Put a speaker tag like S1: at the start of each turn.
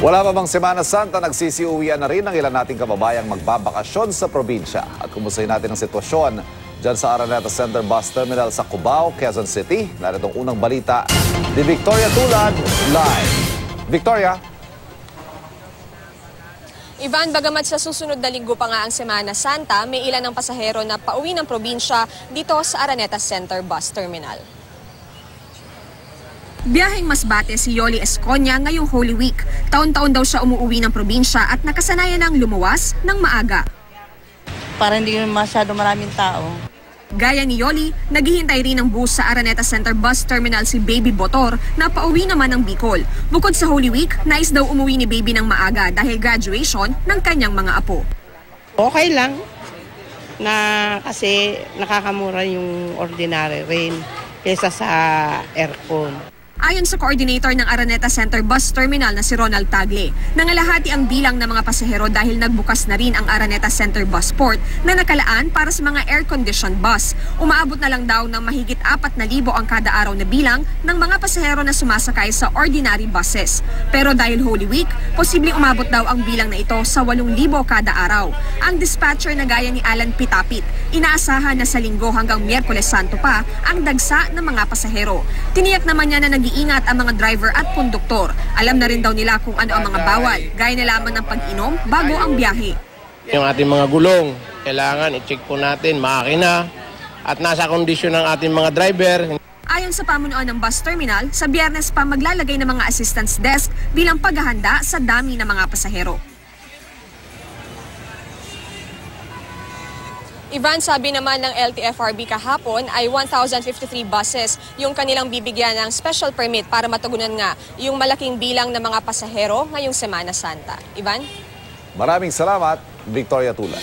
S1: Wala pa bang Semana Santa, nagsisiuwian na rin ang ilan nating kababayang magbabakasyon sa probinsya. At kumustahin natin ang sitwasyon dyan sa Araneta Center Bus Terminal sa Cubao, Quezon City. Narito ang unang balita ni Victoria Tulad, live. Victoria?
S2: Ivan, bagamat sa susunod na linggo pa nga ang Semana Santa, may ilan ng pasahero na pauwi ng probinsya dito sa Araneta Center Bus Terminal. Biyaheng Masbate si Yoli Esconia ngayong Holy Week. Taon-taon daw siya umuwi ng probinsya at nakasanayan ng lumuwas ng maaga.
S3: Para hindi masyado maraming tao.
S2: Gaya ni Yoli, naghihintay rin ng bus sa Araneta Center Bus Terminal si Baby Botor na pauwi naman ng Bicol. Bukod sa Holy Week, nais daw umuwi ni Baby ng maaga dahil graduation ng kanyang mga apo.
S4: Okay lang na kasi nakakamura yung ordinary rin kaysa sa aircon.
S2: Ayon sa coordinator ng Araneta Center Bus Terminal na si Ronald Tagle, nangalahati ang bilang ng mga pasahero dahil nagbukas na rin ang Araneta Center Bus Port na nakalaan para sa mga air-conditioned bus. Umaabot na lang daw ng mahigit 4,000 ang kada araw na bilang ng mga pasahero na sumasakay sa ordinary buses. Pero dahil Holy Week, posibleng umabot daw ang bilang na ito sa 8,000 kada araw. Ang dispatcher na gaya ni Alan Pitapit, inaasahan na sa Linggo hanggang Miyerkules Santo pa ang dagsa ng mga pasahero. Tiniyak naman niya na nag-iingat ang mga driver at konduktor. Alam na rin daw nila kung ano ang mga bawal, gaya na lamang ng pag-inom bago ang biyahe.
S5: Yung ating mga gulong, kailangan i-check po natin, makina, at nasa kondisyon ng ating mga driver.
S2: Ayon sa pamunuan ng bus terminal, sa Biyernes pa maglalagay ng mga assistance desk bilang paghahanda sa dami ng mga pasahero. Ivan, sabi naman ng LTFRB kahapon ay 1,053 buses yung kanilang bibigyan ng special permit para matugunan nga yung malaking bilang ng mga pasahero ngayong Semana Santa. Ivan?
S1: Maraming salamat, Victoria Tulad.